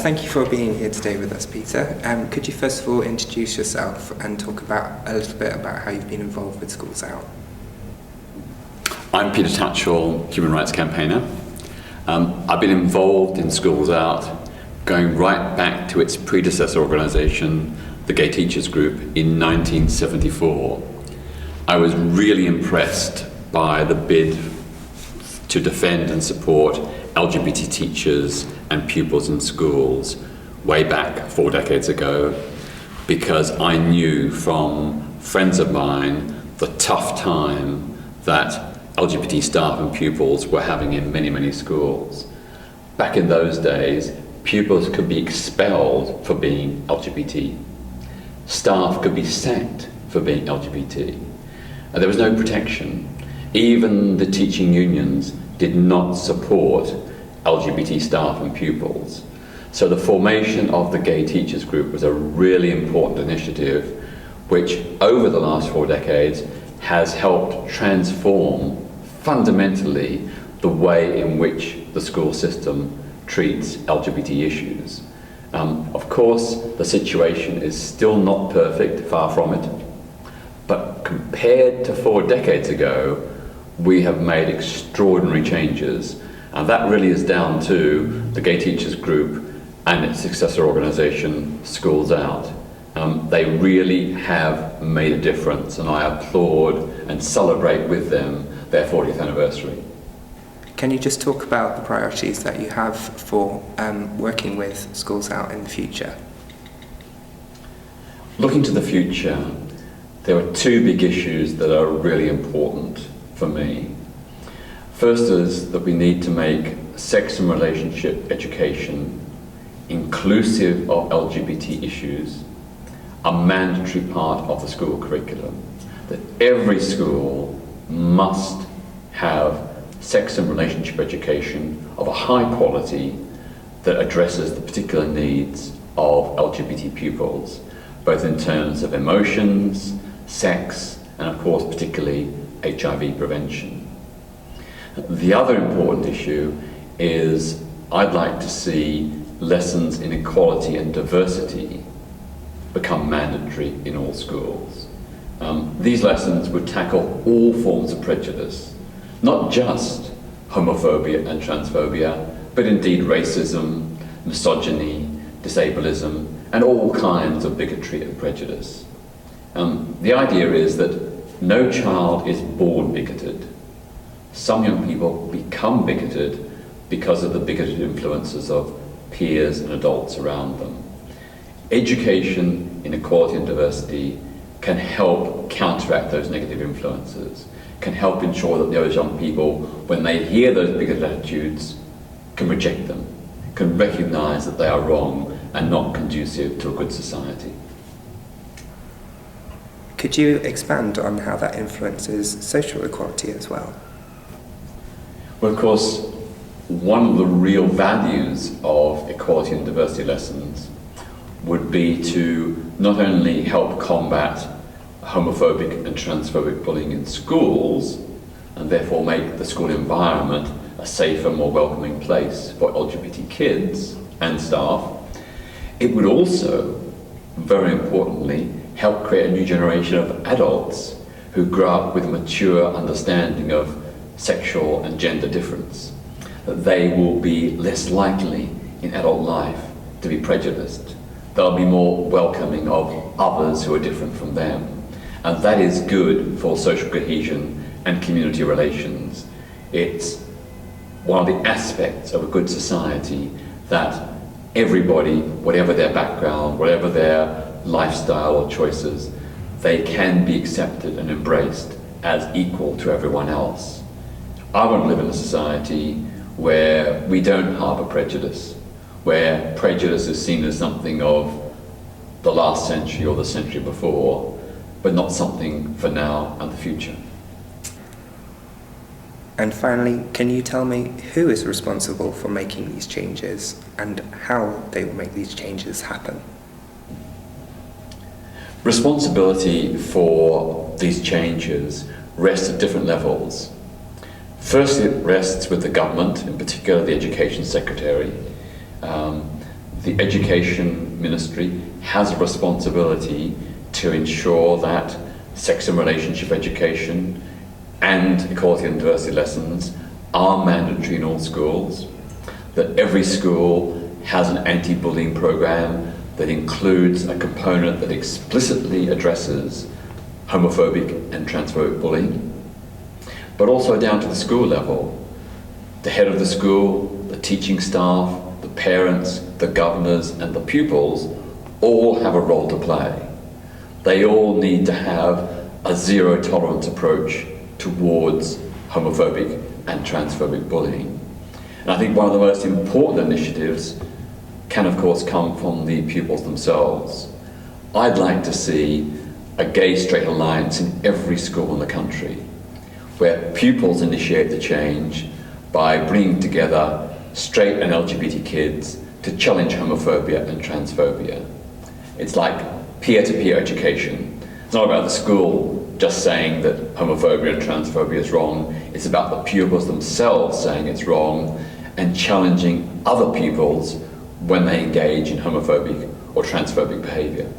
Thank you for being here today with us, Peter. Could you first of all introduce yourself and talk about a little bit about how you've been involved with Schools Out? I'm Peter Tatchell, Human Rights Campaigner. I've been involved in Schools Out going right back to its predecessor organisation, the Gay Teachers Group, in 1974. I was really impressed by the bid to defend and support LGBT teachers and pupils in schools way back 4 decades ago, because I knew from friends of mine the tough time that LGBT staff and pupils were having in many, many schools. Back in those days, pupils could be expelled for being LGBT. Staff could be sacked for being LGBT. And there was no protection. Even the teaching unions did not support LGBT staff and pupils. So the formation of the Gay Teachers Group was a really important initiative which over the last 4 decades has helped transform fundamentally the way in which the school system treats LGBT issues. Of course, the situation is still not perfect, far from it, but compared to 4 decades ago, we have made extraordinary changes, and that really is down to the Gay Teachers Group and its successor organisation, Schools Out. They really have made a difference, and I applaud and celebrate with them their 40th anniversary. Can you just talk about the priorities that you have for working with Schools Out in the future? Looking to the future, there are 2 big issues that are really important for me. First is that we need to make sex and relationship education, inclusive of LGBT issues, a mandatory part of the school curriculum. That every school must have sex and relationship education of a high quality that addresses the particular needs of LGBT pupils, both in terms of emotions, sex, and of course particularly HIV prevention. The other important issue is I'd like to see lessons in equality and diversity become mandatory in all schools. These lessons would tackle all forms of prejudice, not just homophobia and transphobia, but indeed racism, misogyny, disableism, and all kinds of bigotry and prejudice. The idea is that no child is born bigoted. Some young people become bigoted because of the bigoted influences of peers and adults around them. Education in equality and diversity can help counteract those negative influences, can help ensure that those young people, when they hear those bigoted attitudes, can reject them, can recognise that they are wrong and not conducive to a good society. Could you expand on how that influences social equality as well? Well, of course, one of the real values of equality and diversity lessons would be to not only help combat homophobic and transphobic bullying in schools, and therefore make the school environment a safer, more welcoming place for LGBT kids and staff, it would also, very importantly, help create a new generation of adults who grow up with a mature understanding of sexual and gender difference. That they will be less likely in adult life to be prejudiced. They'll be more welcoming of others who are different from them. And that is good for social cohesion and community relations. It's one of the aspects of a good society that everybody, whatever their background, whatever their lifestyle or choices, they can be accepted and embraced as equal to everyone else. I want to live in a society where we don't harbour prejudice, where prejudice is seen as something of the last century or the century before, but not something for now and the future. And finally, can you tell me who is responsible for making these changes and how they will make these changes happen? Responsibility for these changes rests at different levels. Firstly, it rests with the government, in particular the Education Secretary. the education ministry has a responsibility to ensure that sex and relationship education and equality and diversity lessons are mandatory in all schools, that every school has an anti-bullying program that includes a component that explicitly addresses homophobic and transphobic bullying, but also down to the school level. The head of the school, the teaching staff, the parents, the governors, and the pupils all have a role to play. They all need to have a zero tolerance approach towards homophobic and transphobic bullying. And I think one of the most important initiatives can of course come from the pupils themselves. I'd like to see a gay-straight alliance in every school in the country, where pupils initiate the change by bringing together straight and LGBT kids to challenge homophobia and transphobia. It's like peer-to-peer education. It's not about the school just saying that homophobia and transphobia is wrong. It's about the pupils themselves saying it's wrong and challenging other pupils when they engage in homophobic or transphobic behaviour.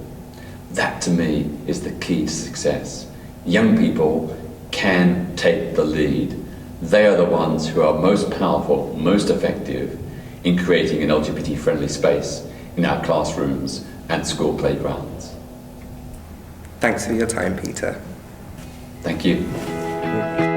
That to me is the key to success. Young people can take the lead. They are the ones who are most powerful, most effective in creating an LGBT-friendly space in our classrooms and school playgrounds. Thanks for your time, Peter. Thank you.